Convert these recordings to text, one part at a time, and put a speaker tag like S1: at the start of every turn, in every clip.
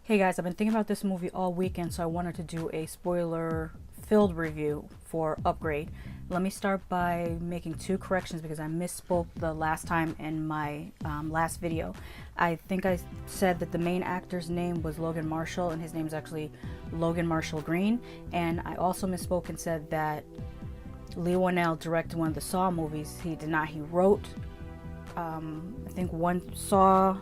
S1: Hey guys, I've been thinking about this movie all weekend, so I wanted to do a spoiler-filled review for Upgrade. Let me start by making two corrections because I misspoke the last time in my last video. I think I said that the main actor's name was Logan Marshall, and his name is actually Logan Marshall Green. And I also misspoke and said that Lee Whannell directed one of the Saw movies. He did not. He wrote, I think, one Saw.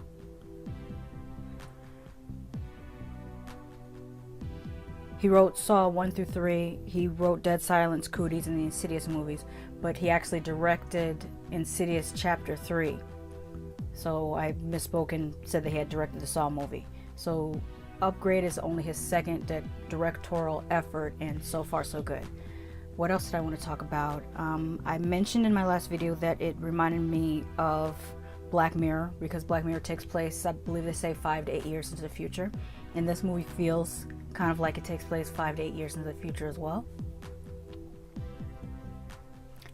S1: He wrote Saw 1 through 3, he wrote Dead Silence, Cooties, and the Insidious movies, but he actually directed Insidious Chapter 3. So I misspoke and said that he had directed the Saw movie. So Upgrade is only his second directorial effort, and so far so good. What else did I want to talk about? I mentioned in my last video that it reminded me of Black Mirror, because Black Mirror takes place, I believe they say 5 to 8 years into the future, and this movie feels kind of like it takes place 5 to 8 years into the future as well.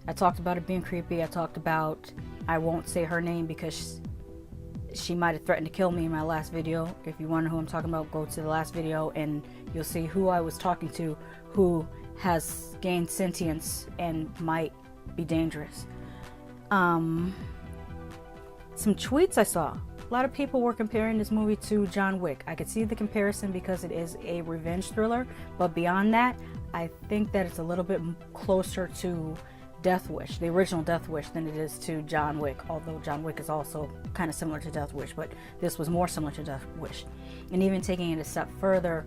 S1: I talked about it being creepy. I talked about, I won't say her name because she might have threatened to kill me in my last video. If you wonder who I'm talking about, go to the last video and you'll see who I was talking to, who has gained sentience and might be dangerous. Some tweets I saw. A lot of people were comparing this movie to John Wick. I could see the comparison because it is a revenge thriller, but beyond that, I think that it's a little bit closer to Death Wish, the original Death Wish, than it is to John Wick, although John Wick is also kind of similar to Death Wish, but this was more similar to Death Wish. And even taking it a step further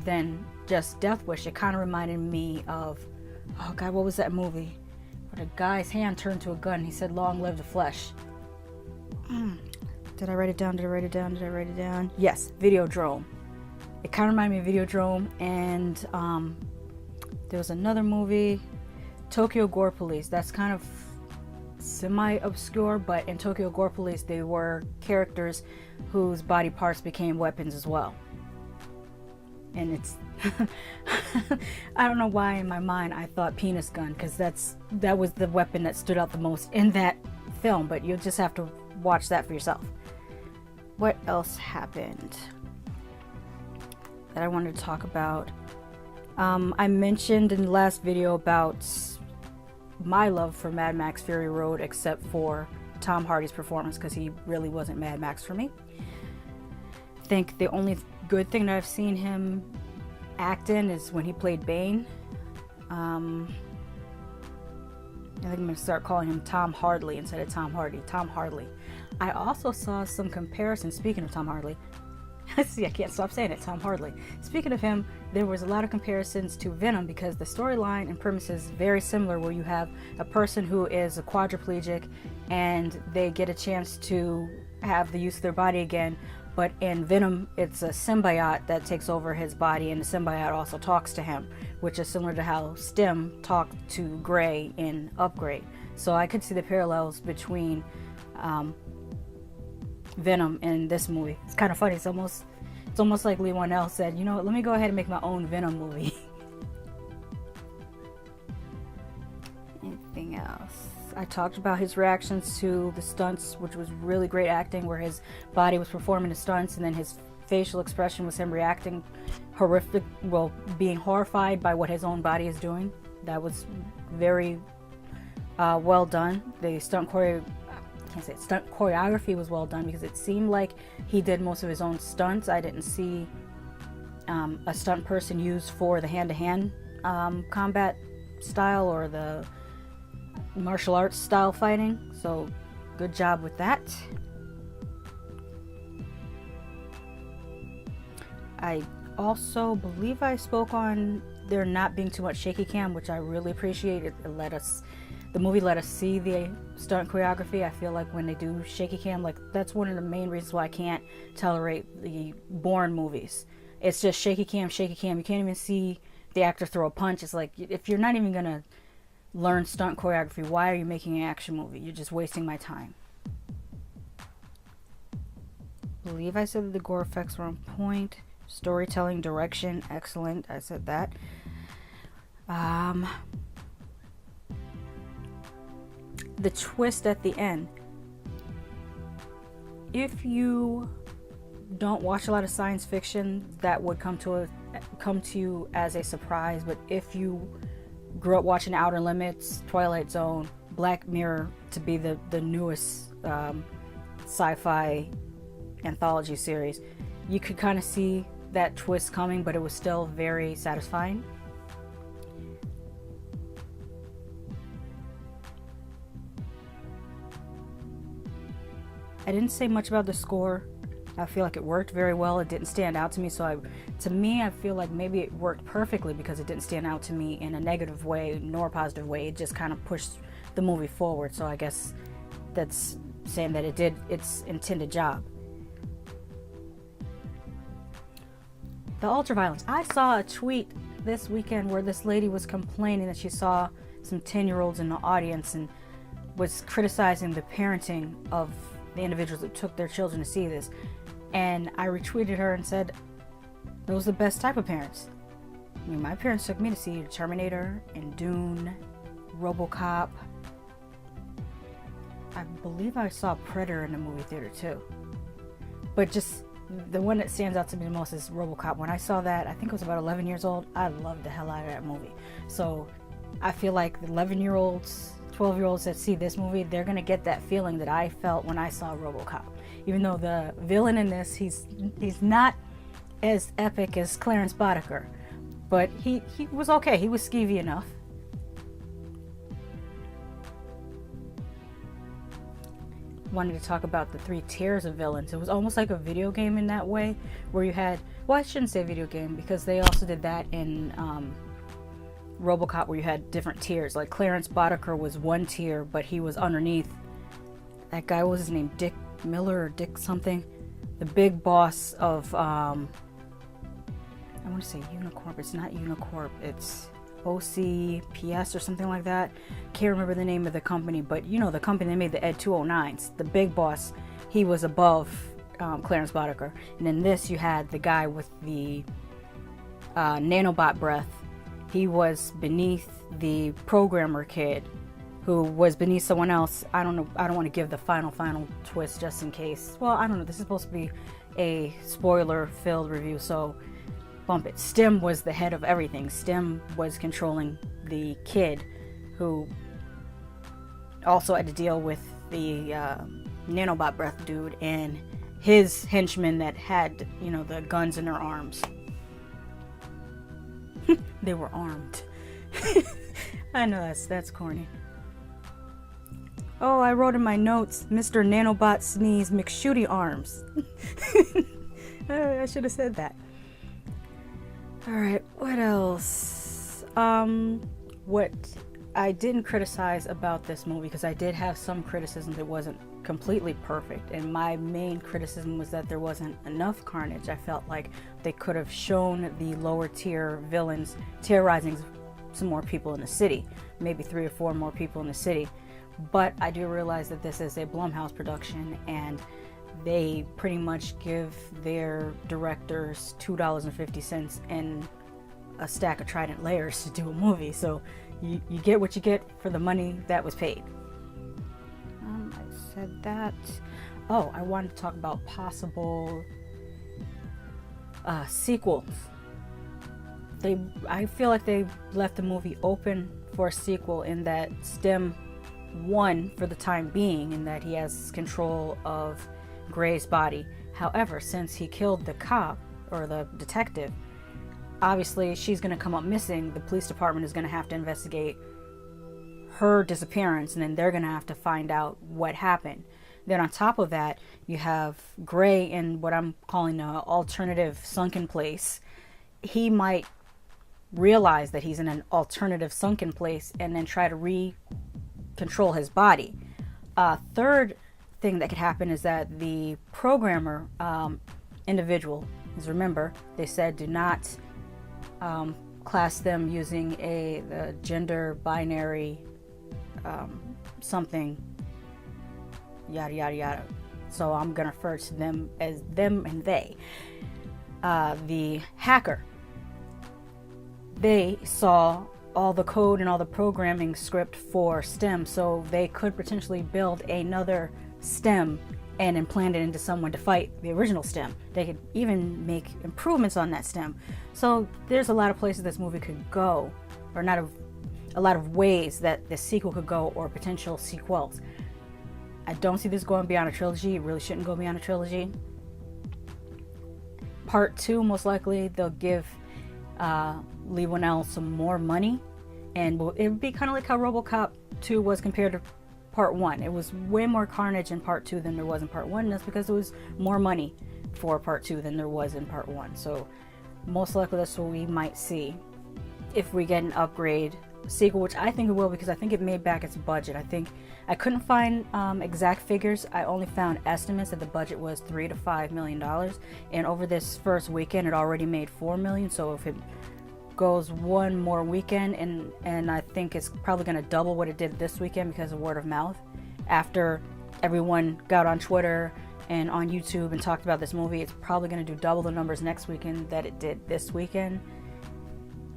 S1: than just Death Wish, it kind of reminded me of, oh god, what was that movie? Where the guy's hand turned to a gun, he said, "Long live the flesh." Did I write it down? Did I write it down? Did I write it down? Yes, Videodrome. It kind of reminded me of Videodrome, and there was another movie, Tokyo Gore Police. That's kind of semi-obscure, but in Tokyo Gore Police, they were characters whose body parts became weapons as well. And it's, I don't know why in my mind I thought penis gun, because that was the weapon that stood out the most in that film, but you'll just have to watch that for yourself. What else happened that I wanted to talk about? I mentioned in the last video about my love for Mad Max Fury Road, except for Tom Hardy's performance, because he really wasn't Mad Max for me. I think the only good thing that I've seen him act in is when he played Bane. I think I'm going to start calling him Tom Hardley instead of Tom Hardy. Tom Hardley. I also saw some comparisons, speaking of Tom Hardley. See, I can't stop saying it, Tom Hardley. Speaking of him, there was a lot of comparisons to Venom because the storyline and premise is very similar, where you have a person who is a quadriplegic and they get a chance to have the use of their body again. But in Venom, it's a symbiote that takes over his body, and the symbiote also talks to him, which is similar to how Stim talked to Gray in Upgrade. So I could see the parallels between Venom and this movie. It's kind of funny. It's almost like Lee Whannell said, you know what, let me go ahead and make my own Venom movie. Anything else? I talked about his reactions to the stunts, which was really great acting, where his body was performing the stunts and then his facial expression was him reacting being horrified by what his own body is doing. That was very well done. The stunt choreography was well done because it seemed like he did most of his own stunts. I didn't see a stunt person used for the hand-to-hand combat style or the martial arts style fighting, so good job with that. I also believe I spoke on there not being too much shaky cam, which I really appreciate. The movie let us see the stunt choreography. I feel like when they do shaky cam, like that's one of the main reasons why I can't tolerate the Bourne movies. It's just shaky cam, shaky cam. You can't even see the actor throw a punch. It's like, if you're not even gonna learn stunt choreography, why are you making an action movie? You're just wasting my time. I believe I said that the gore effects were on point. Storytelling, direction, excellent. I said that. The twist at the end. If you don't watch a lot of science fiction, that would come to you as a surprise. But if you grew up watching Outer Limits, Twilight Zone, Black Mirror to be the newest sci-fi anthology series, you could kind of see that twist coming, but it was still very satisfying. I didn't say much about the score. I feel like it worked very well. It didn't stand out to me, so I feel like maybe it worked perfectly because it didn't stand out to me in a negative way nor a positive way. It just kind of pushed the movie forward, so I guess that's saying that it did its intended job. The ultraviolence. I saw a tweet this weekend where this lady was complaining that she saw some 10-year-olds in the audience and was criticizing the parenting of the individuals that took their children to see this. And I retweeted her and said, those are the best type of parents. I mean, my parents took me to see Terminator and Dune, RoboCop. I believe I saw Predator in the movie theater too. But just the one that stands out to me the most is RoboCop. When I saw that, I think I was about 11 years old. I loved the hell out of that movie. So I feel like the 11-year-olds, 12-year-olds that see this movie, they're gonna get that feeling that I felt when I saw RoboCop. Even though the villain in this, he's not as epic as Clarence Boddicker, but he was okay. He was skeevy enough. Wanted to talk about the 3 tiers of villains. It was almost like a video game in that way, where you had, well, I shouldn't say video game because they also did that in RoboCop, where you had different tiers. Like Clarence Boddicker was one tier, but he was underneath that guy. What was his name? Dick Miller or Dick something? The big boss of I want to say Unicorp. It's not Unicorp. It's OCPS or something like that. Can't remember the name of the company, but you know the company that made the Ed 209s. The big boss, he was above Clarence Boddicker. And in this, you had the guy with the nanobot breath. He was beneath the programmer kid, who was beneath someone else. I don't know. I don't want to give the final twist just in case. Well, I don't know. This is supposed to be a spoiler-filled review, so bump it. Stem was the head of everything. Stem was controlling the kid, who also had to deal with the nanobot breath dude and his henchmen that had, you know, the guns in their arms. They were armed. I know that's corny. Oh, I wrote in my notes, Mr. Nanobot Sneeze McShooty Arms. I should have said that. Alright, what else? What I didn't criticize about this movie, because I did have some criticisms, it wasn't completely perfect, and my main criticism was that there wasn't enough carnage. I felt like they could have shown the lower tier villains terrorizing some more people in the city, maybe 3 or 4 more people in the city. But I do realize that this is a Blumhouse production, and they pretty much give their directors $2.50 and a stack of Trident layers to do a movie. So you get what you get for the money that was paid. I said that. Oh, I wanted to talk about possible sequels. I feel like they left the movie open for a sequel, in that Stem won for the time being, in that he has control of Gray's body. However, since he killed the cop, or the detective, obviously she's going to come up missing. The police department is going to have to investigate her disappearance, and then they're going to have to find out what happened. Then on top of that, you have Gray in what I'm calling an alternative sunken place. He might realize that he's in an alternative sunken place and then try to control his body. Third thing that could happen is that the programmer individual, because remember, they said do not class them using the gender binary something, yada yada yada. So I'm gonna refer to them as them and they. The hacker, they saw all the code and all the programming script for STEM, so they could potentially build another STEM and implant it into someone to fight the original stem. They could even make improvements on that stem. So there's a lot of places this movie could go, or not a lot of ways that the sequel could go, or potential sequels. I don't see this going beyond a trilogy. It really shouldn't go beyond a trilogy. Part 2, most likely they'll give Lee Winnell some more money, and it would be kind of like how RoboCop 2 was compared to Part 1. It was way more carnage in Part 2 than there was in Part 1, and that's because there was more money for Part 2 than there was in Part 1. So most likely that's what we might see if we get an Upgrade sequel, which I think it will, because I think it made back its budget. I couldn't find exact figures. I only found estimates that the budget was $3 to $5 million, and over this first weekend it already made $4 million. So if it goes one more weekend, and I think it's probably going to double what it did this weekend because of word of mouth, after everyone got on Twitter and on YouTube and talked about this movie, it's probably going to do double the numbers next weekend that it did this weekend.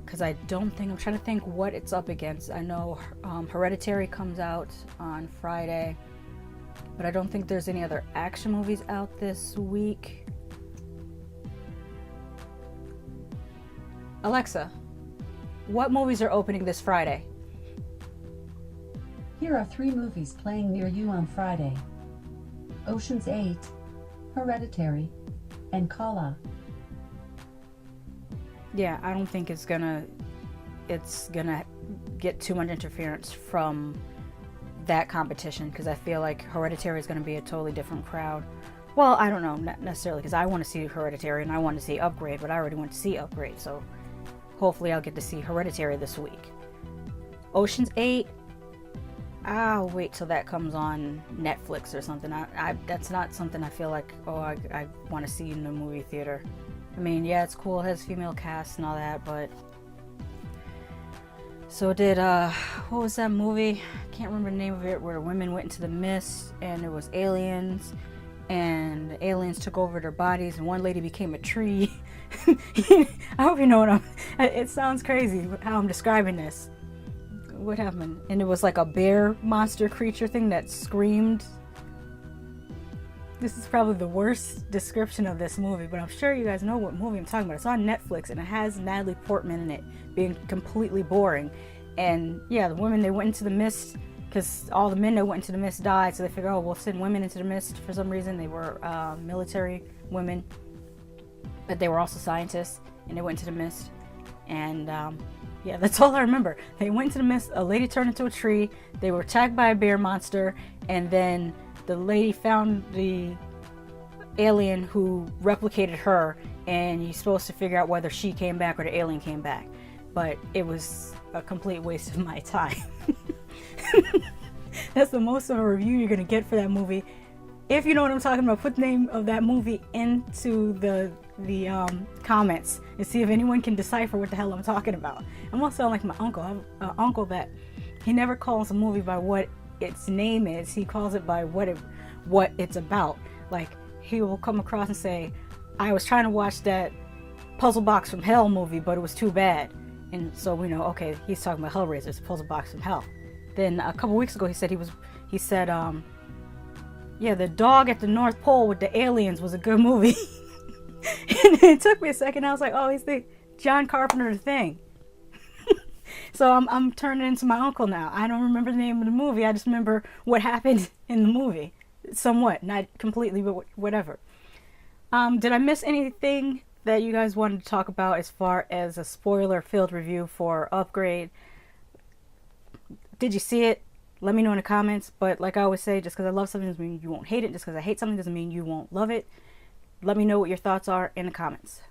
S1: Because I'm trying to think what it's up against. I know Hereditary comes out on Friday, but I don't think there's any other action movies out this week. Alexa, what movies are opening this Friday?
S2: Here are 3 movies playing near you on Friday: Ocean's 8, Hereditary, and Kala.
S1: Yeah, I don't think it's gonna get too much interference from that competition, because I feel like Hereditary is gonna be a totally different crowd. Well, I don't know, not necessarily, because I want to see Hereditary and I want to see Upgrade, but I already went to see Upgrade, so hopefully I'll get to see Hereditary this week. Ocean's 8, I'll wait till that comes on Netflix or something. That's not something I feel like, I want to see in the movie theater. I mean, yeah, it's cool, it has female cast and all that, but so did what was that movie? I can't remember the name of it, where women went into the mist and there was aliens, and the aliens took over their bodies, and one lady became a tree. I hope you know what it sounds crazy how I'm describing this. What happened? And it was like a bear monster creature thing that screamed. This is probably the worst description of this movie, but I'm sure you guys know what movie I'm talking about. It's on Netflix, and it has Natalie Portman in it, being completely boring. And yeah, the women, they went into the mist, because all the men that went into the mist died, so they figured, we'll send women into the mist for some reason. They were military women, but they were also scientists, and they went into the mist. And yeah, that's all I remember. They went into the mist, a lady turned into a tree, they were attacked by a bear monster, and then the lady found the alien who replicated her, and you're supposed to figure out whether she came back or the alien came back. But it was a complete waste of my time. That's the most of a review you're gonna get for that movie. If you know what I'm talking about, put the name of that movie into the comments and see if anyone can decipher what the hell I'm talking about. I'm also like my uncle. I have an uncle that he never calls a movie by what its name is. He calls it by what it's about. Like, he will come across and say, I was trying to watch that Puzzle Box from Hell movie, but it was too bad. And so we know, okay, he's talking about Hellraiser, it's a Puzzle Box from Hell. Then a couple weeks ago he said yeah, The Dog at the North Pole with the Aliens was a good movie. And it took me a second. I was like, oh, he's the John Carpenter thing. So I'm turning into my uncle now. I don't remember the name of the movie. I just remember what happened in the movie. Somewhat, not completely, but whatever. Did I miss anything that you guys wanted to talk about as far as a spoiler-filled review for Upgrade? Did you see it? Let me know in the comments. But like I always say, just because I love something doesn't mean you won't hate it. Just because I hate something doesn't mean you won't love it. Let me know what your thoughts are in the comments.